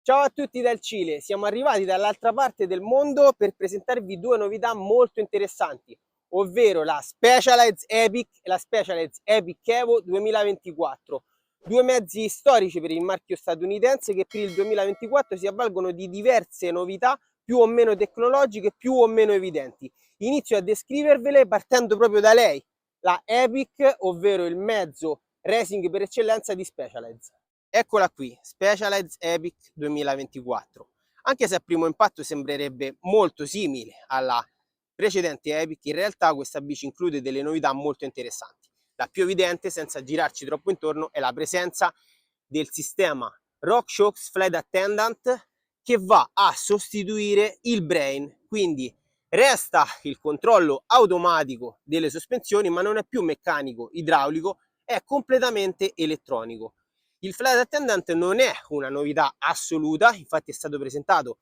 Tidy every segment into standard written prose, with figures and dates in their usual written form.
Ciao a tutti dal Cile, siamo arrivati dall'altra parte del mondo per presentarvi due novità molto interessanti, ovvero la Specialized Epic e la Specialized Epic Evo 2024, due mezzi storici per il marchio statunitense che per il 2024 si avvalgono di diverse novità più o meno tecnologiche, più o meno evidenti. Inizio a descrivervele partendo proprio da lei, la Epic, ovvero il mezzo racing per eccellenza di Specialized. Eccola qui, Specialized Epic 2024. Anche se a primo impatto sembrerebbe molto simile alla precedente Epic, in realtà questa bici include delle novità molto interessanti. La più evidente, senza girarci troppo intorno, è la presenza del sistema RockShox Flight Attendant che va a sostituire il Brain, quindi resta il controllo automatico delle sospensioni, ma non è più meccanico, idraulico, è completamente elettronico. Il Flight Attendant non è una novità assoluta, infatti è stato presentato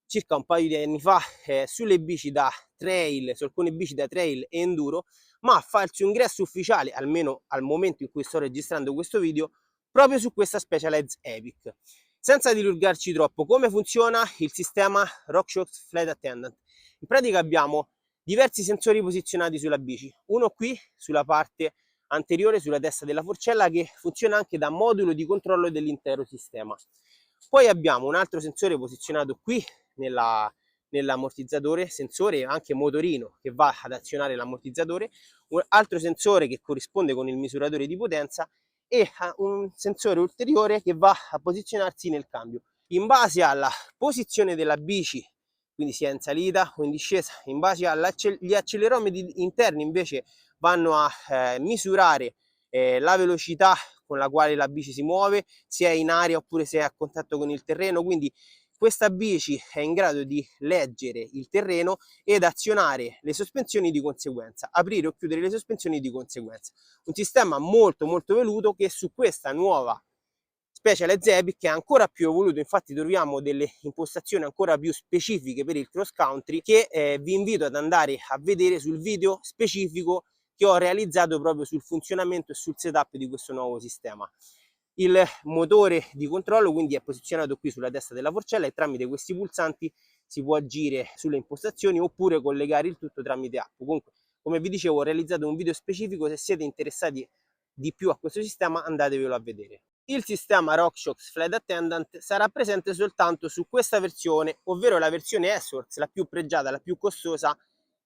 circa un paio di anni fa sulle bici da trail, su alcune bici da trail e enduro, ma fa il suo ingresso ufficiale, almeno al momento in cui sto registrando questo video, proprio su questa Specialized Epic. Senza dilungarci troppo, come funziona il sistema RockShox Flight Attendant? In pratica abbiamo diversi sensori posizionati sulla bici, uno qui sulla parte anteriore sulla testa della forcella che funziona anche da modulo di controllo dell'intero sistema. Poi abbiamo un altro sensore posizionato qui nell'ammortizzatore, sensore anche motorino che va ad azionare l'ammortizzatore, un altro sensore che corrisponde con il misuratore di potenza e un sensore ulteriore che va a posizionarsi nel cambio. In base alla posizione della bici, quindi sia in salita o in discesa, in base agli accelerometri interni invece vanno a misurare la velocità con la quale la bici si muove, se è in aria oppure se è a contatto con il terreno, quindi questa bici è in grado di leggere il terreno ed azionare le sospensioni di conseguenza, aprire o chiudere le sospensioni di conseguenza. Un sistema molto molto veloce che su questa nuova Specialized Epic è ancora più evoluto, infatti troviamo delle impostazioni ancora più specifiche per il cross country che vi invito ad andare a vedere sul video specifico che ho realizzato proprio sul funzionamento e sul setup di questo nuovo sistema. Il motore di controllo quindi è posizionato qui sulla testa della forcella e tramite questi pulsanti si può agire sulle impostazioni oppure collegare il tutto tramite app. Comunque, come vi dicevo, ho realizzato un video specifico, se siete interessati di più a questo sistema andatevelo a vedere. Il sistema RockShox Flight Attendant sarà presente soltanto su questa versione, ovvero la versione S-Works, la più pregiata, la più costosa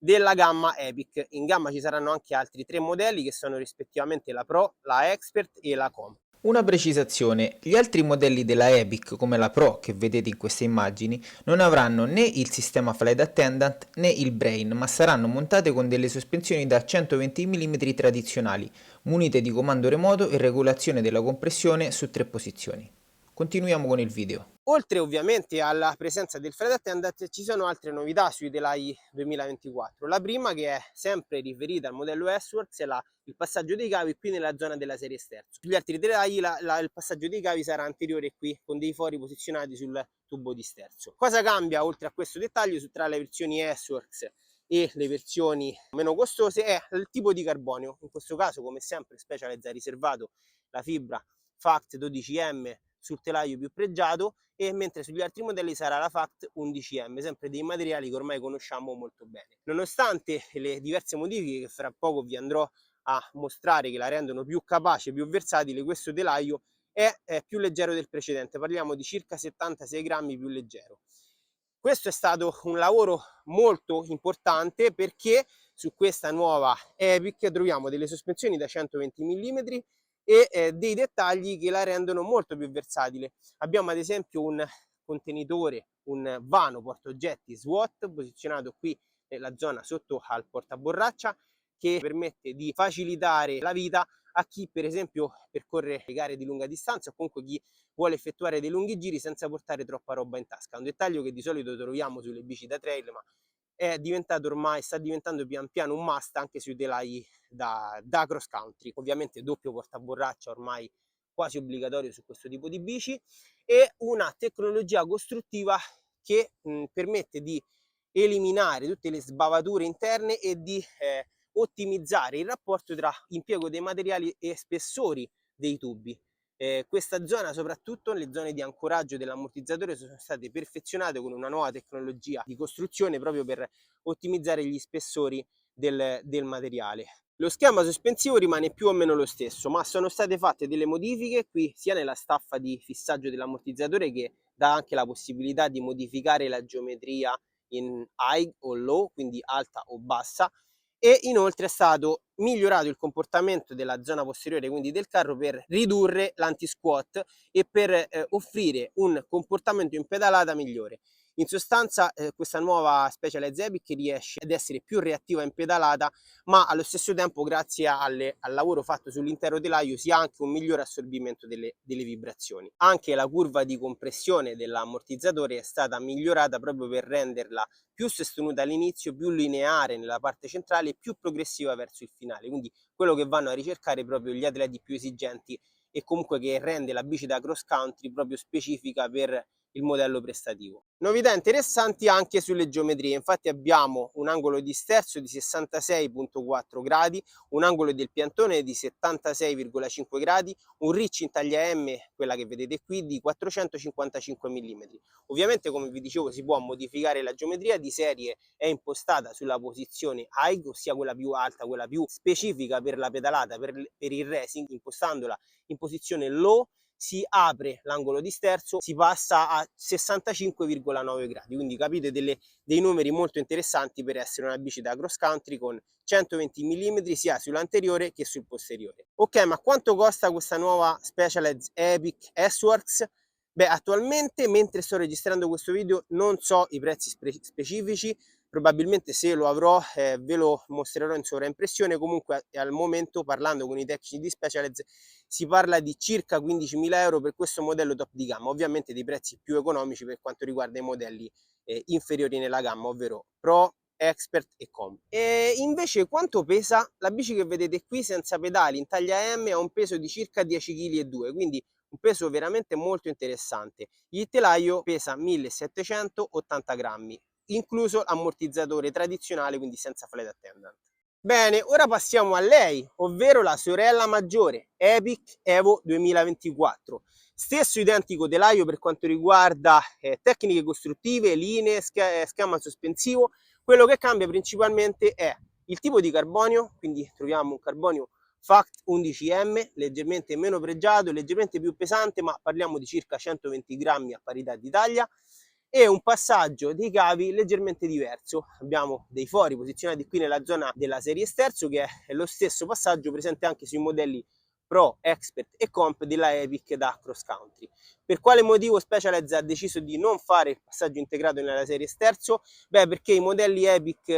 della gamma Epic. In gamma ci saranno anche altri tre modelli che sono rispettivamente la Pro, la Expert e la Com. Una precisazione, gli altri modelli della Epic come la Pro che vedete in queste immagini non avranno né il sistema Flight Attendant né il Brain, ma saranno montate con delle sospensioni da 120 mm tradizionali, munite di comando remoto e regolazione della compressione su 3 posizioni. Continuiamo con il video. Oltre ovviamente alla presenza del Flight Attendant ci sono altre novità sui telai 2024. La prima, che è sempre riferita al modello S-Works, è il passaggio dei cavi qui nella zona della serie sterzo. Sugli altri telai il passaggio dei cavi sarà anteriore qui con dei fori posizionati sul tubo di sterzo. Cosa cambia oltre a questo dettaglio tra le versioni S-Works e le versioni meno costose è il tipo di carbonio. In questo caso, come sempre, Specialized ha riservato la fibra FACT 12M sul telaio più pregiato, e mentre sugli altri modelli sarà la FACT 11M, sempre dei materiali che ormai conosciamo molto bene. Nonostante le diverse modifiche che fra poco vi andrò a mostrare che la rendono più capace, più versatile, questo telaio è più leggero del precedente, parliamo di circa 76 grammi più leggero. Questo è stato un lavoro molto importante perché su questa nuova Epic troviamo delle sospensioni da 120 mm e dei dettagli che la rendono molto più versatile. Abbiamo ad esempio un contenitore, un vano portaoggetti SWAT posizionato qui nella zona sotto al portaborraccia, che permette di facilitare la vita a chi per esempio percorre le gare di lunga distanza o comunque chi vuole effettuare dei lunghi giri senza portare troppa roba in tasca. Un dettaglio che di solito troviamo sulle bici da trail, ma è diventato ormai, sta diventando pian piano un must anche sui telai da cross country. Ovviamente doppio portaborraccia ormai quasi obbligatorio su questo tipo di bici, e una tecnologia costruttiva che permette di eliminare tutte le sbavature interne e di ottimizzare il rapporto tra impiego dei materiali e spessori dei tubi. Questa zona, soprattutto le zone di ancoraggio dell'ammortizzatore, sono state perfezionate con una nuova tecnologia di costruzione proprio per ottimizzare gli spessori del materiale. Lo schema sospensivo rimane più o meno lo stesso, ma sono state fatte delle modifiche qui sia nella staffa di fissaggio dell'ammortizzatore, che dà anche la possibilità di modificare la geometria in high o low, quindi alta o bassa, e inoltre è stato migliorato il comportamento della zona posteriore, quindi del carro, per ridurre l'anti-squat e per offrire un comportamento in pedalata migliore. In sostanza questa nuova Specialized Epic riesce ad essere più reattiva in pedalata, ma allo stesso tempo, grazie al lavoro fatto sull'intero telaio, si ha anche un migliore assorbimento delle vibrazioni. Anche la curva di compressione dell'ammortizzatore è stata migliorata proprio per renderla più sostenuta all'inizio, più lineare nella parte centrale e più progressiva verso il finale, quindi quello che vanno a ricercare proprio gli atleti più esigenti, e comunque che rende la bici da cross country proprio specifica per il modello prestativo. Novità interessanti anche sulle geometrie, infatti abbiamo un angolo di sterzo di 66,4 gradi, un angolo del piantone di 76,5 gradi, un reach in taglia M, quella che vedete qui, di 455 mm. Ovviamente, come vi dicevo, si può modificare la geometria. Di serie è impostata sulla posizione high, ossia quella più alta, quella più specifica per la pedalata, per il racing. Impostandola in posizione low si apre l'angolo di sterzo, si passa a 65,9 gradi, quindi capite dei numeri molto interessanti per essere una bici da cross country con 120 mm sia sull'anteriore che sul posteriore. Ok, ma quanto costa questa nuova Specialized Epic S-Works? Beh, attualmente, mentre sto registrando questo video, non so i prezzi specifici. Probabilmente, se lo avrò, ve lo mostrerò in sovraimpressione. Comunque al momento, parlando con i tecnici di Specialized, si parla di circa 15.000 euro per questo modello top di gamma. Ovviamente dei prezzi più economici per quanto riguarda i modelli inferiori nella gamma, ovvero Pro, Expert e Com. E invece quanto pesa? La bici che vedete qui senza pedali in taglia M ha un peso di circa 10,2 kg, quindi un peso veramente molto interessante. Il telaio pesa 1780 grammi, incluso l'ammortizzatore tradizionale, quindi senza flight attendant. Bene, ora passiamo a lei, ovvero la sorella maggiore, Epic Evo 2024. Stesso identico telaio per quanto riguarda tecniche costruttive, linee, schema sospensivo. Quello che cambia principalmente è il tipo di carbonio, quindi troviamo un carbonio Fact 11M, leggermente meno pregiato, leggermente più pesante, ma parliamo di circa 120 grammi a parità di taglia, e un passaggio dei cavi leggermente diverso. Abbiamo dei fori posizionati qui nella zona della serie sterzo, che è lo stesso passaggio presente anche sui modelli Pro, Expert e Comp della Epic da cross country. Per quale motivo Specialized ha deciso di non fare il passaggio integrato nella serie sterzo? Beh, perché i modelli Epic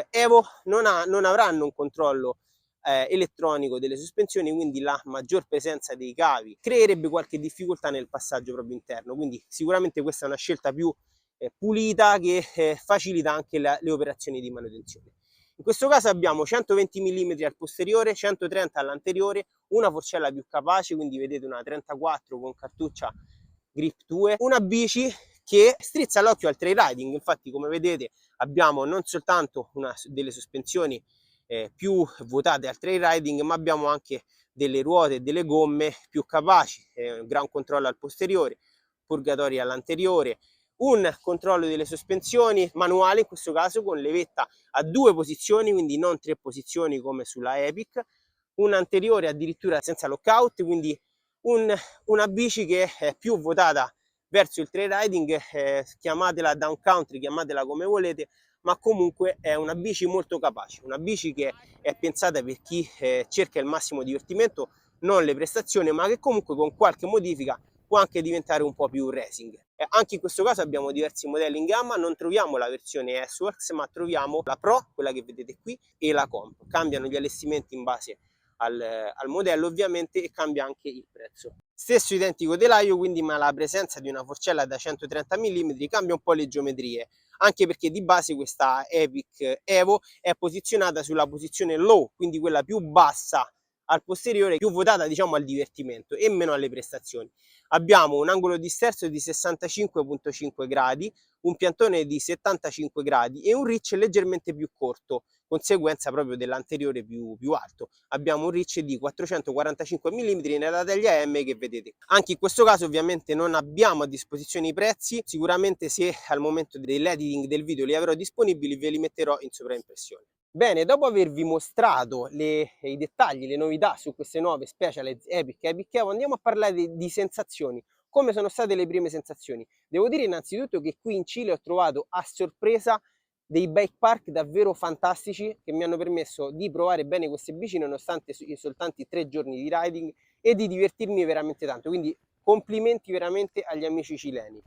Evo non avranno un controllo elettronico delle sospensioni, quindi la maggior presenza dei cavi creerebbe qualche difficoltà nel passaggio proprio interno. Quindi sicuramente questa è una scelta più pulita, che facilita anche le operazioni di manutenzione. In questo caso abbiamo 120 mm al posteriore, 130 all'anteriore, una forcella più capace, quindi vedete una 34 con cartuccia Grip 2, una bici che strizza l'occhio al trail riding. Infatti, come vedete, abbiamo non soltanto delle sospensioni più votate al trail riding, ma abbiamo anche delle ruote e delle gomme più capaci, ground control al posteriore, purgatori all'anteriore, un controllo delle sospensioni manuale, in questo caso con levetta a 2 posizioni, quindi non 3 posizioni come sulla Epic, un anteriore addirittura senza lockout, quindi una bici che è più votata verso il trail riding, chiamatela down country, chiamatela come volete, ma comunque è una bici molto capace, una bici che è pensata per chi cerca il massimo divertimento, non le prestazioni, ma che comunque con qualche modifica può anche diventare un po' più racing. Anche in questo caso abbiamo diversi modelli in gamma, non troviamo la versione S-Works, ma troviamo la Pro, quella che vedete qui, e la Comp. Cambiano gli allestimenti in base al modello, ovviamente, e cambia anche il prezzo. Stesso identico telaio, quindi, ma la presenza di una forcella da 130 mm cambia un po' le geometrie, anche perché di base questa Epic Evo è posizionata sulla posizione low, quindi quella più bassa al posteriore, più votata diciamo al divertimento e meno alle prestazioni. Abbiamo un angolo di sterzo di 65,5 gradi, un piantone di 75 gradi e un reach leggermente più corto, conseguenza proprio dell'anteriore più alto. Abbiamo un reach di 445 mm nella taglia M che vedete. Anche in questo caso ovviamente non abbiamo a disposizione i prezzi, sicuramente se al momento dell'editing del video li avrò disponibili ve li metterò in sovraimpressione. Bene, dopo avervi mostrato i dettagli, le novità su queste nuove Specialized Epic e Epic Evo, andiamo a parlare di sensazioni. Come sono state le prime sensazioni? Devo dire innanzitutto che qui in Cile ho trovato a sorpresa dei bike park davvero fantastici che mi hanno permesso di provare bene queste bici nonostante soltanto 3 giorni di riding e di divertirmi veramente tanto, quindi complimenti veramente agli amici cileni.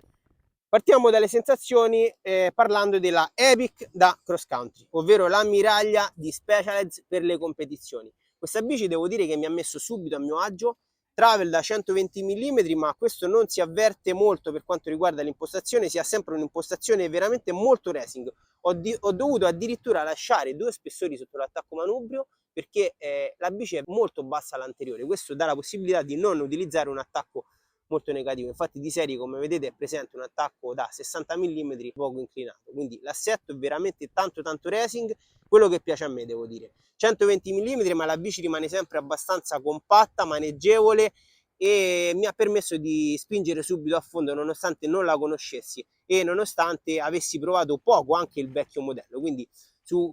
Partiamo dalle sensazioni parlando della Epic da cross country, ovvero l'ammiraglia di Specialized per le competizioni. Questa bici devo dire che mi ha messo subito a mio agio, travel da 120 mm, ma questo non si avverte molto per quanto riguarda l'impostazione, si ha sempre un'impostazione veramente molto racing. Ho dovuto addirittura lasciare 2 spessori sotto l'attacco manubrio perché la bici è molto bassa all'anteriore, questo dà la possibilità di non utilizzare un attacco molto negativo. Infatti di serie, come vedete, è presente un attacco da 60 mm poco inclinato, quindi l'assetto è veramente tanto racing, quello che piace a me, devo dire. 120 mm, ma la bici rimane sempre abbastanza compatta, maneggevole e mi ha permesso di spingere subito a fondo nonostante non la conoscessi e nonostante avessi provato poco anche il vecchio modello. Quindi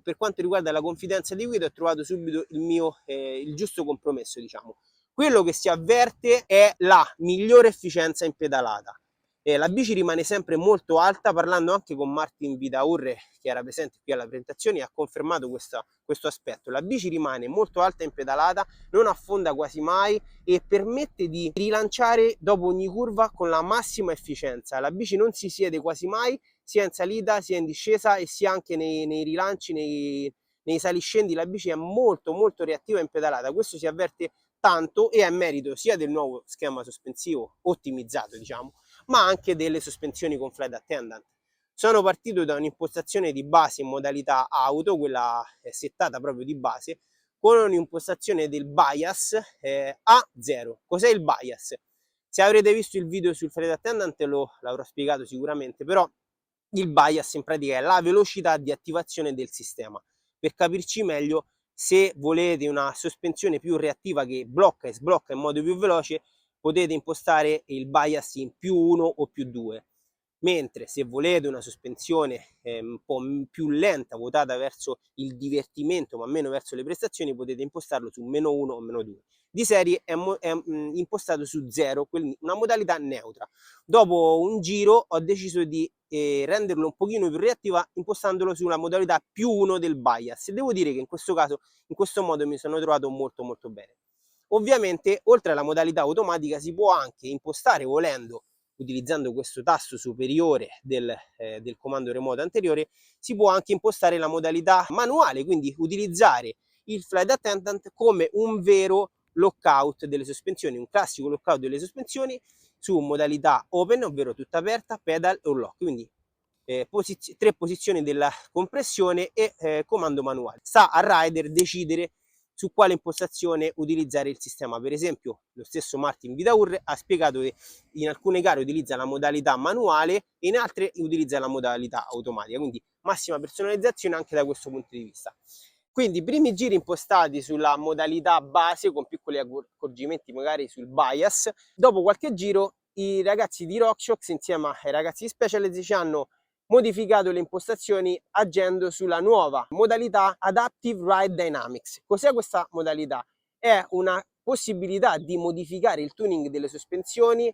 per quanto riguarda la confidenza di guida ho trovato subito il giusto compromesso, diciamo. Quello che si avverte è la migliore efficienza in pedalata. La bici rimane sempre molto alta, parlando anche con Martin Vidaurre che era presente qui alla presentazione ha confermato questo aspetto. La bici rimane molto alta in pedalata, non affonda quasi mai e permette di rilanciare dopo ogni curva con la massima efficienza. La bici non si siede quasi mai, sia in salita sia in discesa e sia anche nei rilanci, nei saliscendi. La bici è molto reattiva in pedalata, questo si avverte tanto e è merito sia del nuovo schema sospensivo ottimizzato, diciamo, ma anche delle sospensioni con flight attendant. Sono partito da un'impostazione di base in modalità auto, quella settata proprio di base, con un'impostazione del bias a 0. Cos'è il bias? Se avrete visto il video sul flight attendant l'avrò spiegato sicuramente, però il bias in pratica è la velocità di attivazione del sistema. Per capirci meglio, se volete una sospensione più reattiva che blocca e sblocca in modo più veloce, potete impostare il bias in +1 o +2, mentre se volete una sospensione un po' più lenta, votata verso il divertimento ma meno verso le prestazioni, potete impostarlo su -1 o -2. Di serie è impostato su 0, quindi una modalità neutra. Dopo un giro ho deciso di renderlo un pochino più reattiva impostandolo sulla modalità +1 del bias e devo dire che in questo caso, in questo modo mi sono trovato molto bene. Ovviamente oltre alla modalità automatica si può anche impostare, volendo, utilizzando questo tasto superiore del comando remoto anteriore, si può anche impostare la modalità manuale, quindi utilizzare il flight attendant come un vero lockout delle sospensioni, un classico lockout delle sospensioni su modalità open, ovvero tutta aperta, pedal o lock, quindi 3 posizioni della compressione e comando manuale. Sta al rider decidere su quale impostazione utilizzare il sistema. Per esempio lo stesso Martin Vidaurre ha spiegato che in alcune gare utilizza la modalità manuale e in altre utilizza la modalità automatica, quindi massima personalizzazione anche da questo punto di vista. Quindi i primi giri impostati sulla modalità base con piccoli accorgimenti magari sul bias. Dopo qualche giro i ragazzi di RockShox insieme ai ragazzi di Specialized ci hanno modificato le impostazioni agendo sulla nuova modalità Adaptive Ride Dynamics. Cos'è questa modalità? È una possibilità di modificare il tuning delle sospensioni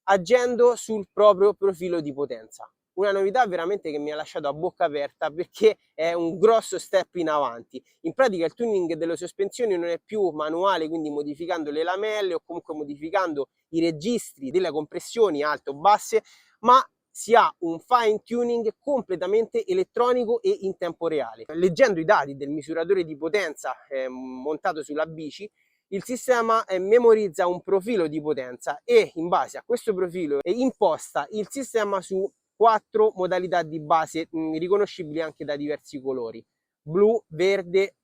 agendo sul proprio profilo di potenza. Una novità veramente che mi ha lasciato a bocca aperta perché è un grosso step in avanti. In pratica il tuning delle sospensioni non è più manuale, quindi modificando le lamelle o comunque modificando i registri delle compressioni alte o basse, ma si ha un fine tuning completamente elettronico e in tempo reale. Leggendo i dati del misuratore di potenza montato sulla bici, il sistema memorizza un profilo di potenza e in base a questo profilo imposta il sistema su 4 modalità di base riconoscibili anche da diversi colori: blu, verde,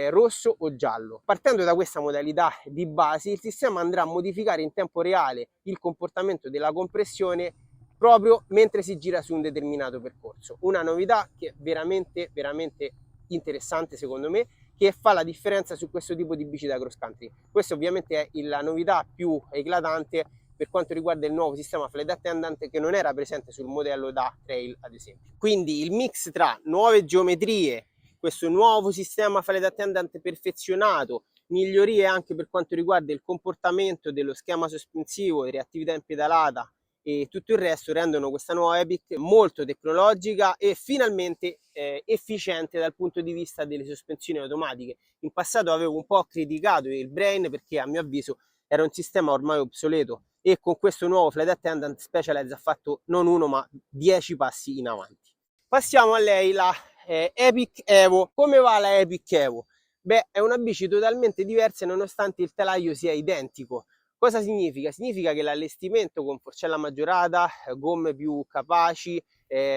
rosso o giallo. Partendo da questa modalità di base, il sistema andrà a modificare in tempo reale il comportamento della compressione proprio mentre si gira su un determinato percorso. Una novità che è veramente interessante secondo me, che fa la differenza su questo tipo di bici da cross country. Questa ovviamente è la novità più eclatante per quanto riguarda il nuovo sistema Flight Attendant, che non era presente sul modello da trail ad esempio. Quindi il mix tra nuove geometrie, questo nuovo sistema Flight Attendant perfezionato, migliorie anche per quanto riguarda il comportamento dello schema sospensivo e reattività in pedalata e tutto il resto, rendono questa nuova Epic molto tecnologica e finalmente efficiente dal punto di vista delle sospensioni automatiche. In passato avevo un po' criticato il Brain perché a mio avviso era un sistema ormai obsoleto, e con questo nuovo Flight Attendant Specialized ha fatto non uno ma 10 passi in avanti. Passiamo a lei, la Epic Evo. Come va la Epic Evo? Beh, è una bici totalmente diversa nonostante il telaio sia identico. Cosa significa? Significa che l'allestimento con forcella maggiorata, gomme più capaci,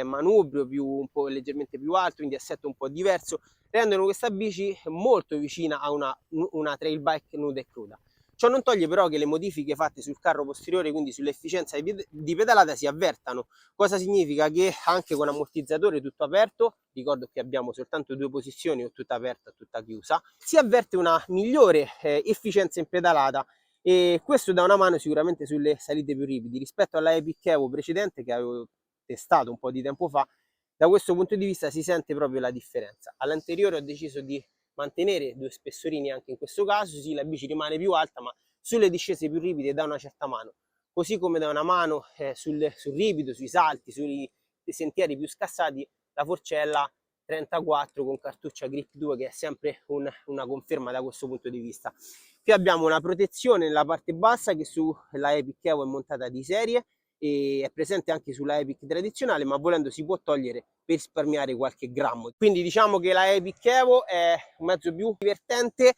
manubrio un po' leggermente più alto, quindi assetto un po' diverso, rendono questa bici molto vicina a una trail bike nuda e cruda. Ciò non toglie però che le modifiche fatte sul carro posteriore, quindi sull'efficienza di pedalata, si avvertano. Cosa significa? Che anche con ammortizzatore tutto aperto, ricordo che abbiamo soltanto 2 posizioni, o tutta aperta o tutta chiusa, si avverte una migliore efficienza in pedalata, e questo dà una mano sicuramente sulle salite più ripidi rispetto alla Epic Evo precedente che avevo testato un po' di tempo fa. Da questo punto di vista si sente proprio la differenza. All'anteriore ho deciso di mantenere 2 spessorini anche in questo caso, sì, la bici rimane più alta ma sulle discese più ripide dà una certa mano, così come dà una mano sul ripido, sui salti, sui sentieri più scassati, la forcella 34 con cartuccia Grip 2, che è sempre una conferma da questo punto di vista. Qui abbiamo una protezione nella parte bassa che sulla Epic Evo è montata di serie e è presente anche sulla Epic tradizionale, ma volendo si può togliere per risparmiare qualche grammo. Quindi diciamo che la Epic Evo è un mezzo più divertente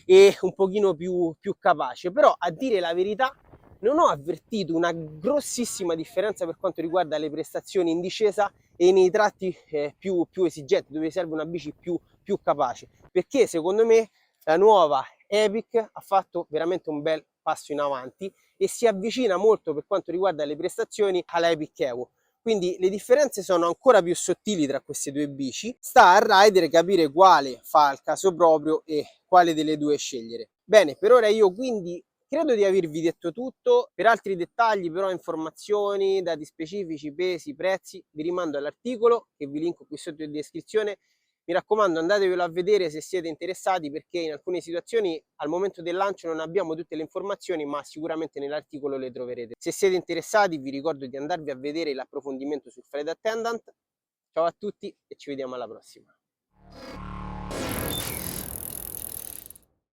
e un pochino più capace, però a dire la verità non ho avvertito una grossissima differenza per quanto riguarda le prestazioni in discesa e nei tratti più esigenti, dove serve una bici più capace, perché secondo me la nuova Epic ha fatto veramente un bel passo in avanti e si avvicina molto per quanto riguarda le prestazioni alla Epic Evo. Quindi le differenze sono ancora più sottili tra queste due bici, sta al rider capire quale fa il caso proprio e quale delle due scegliere. Bene, per ora io quindi credo di avervi detto tutto. Per altri dettagli, però, informazioni, dati specifici, pesi, prezzi, vi rimando all'articolo che vi linko qui sotto in descrizione. Mi raccomando, andatevelo a vedere se siete interessati, perché in alcune situazioni al momento del lancio non abbiamo tutte le informazioni, ma sicuramente nell'articolo le troverete. Se siete interessati vi ricordo di andarvi a vedere l'approfondimento sul Flight Attendant. Ciao a tutti e ci vediamo alla prossima.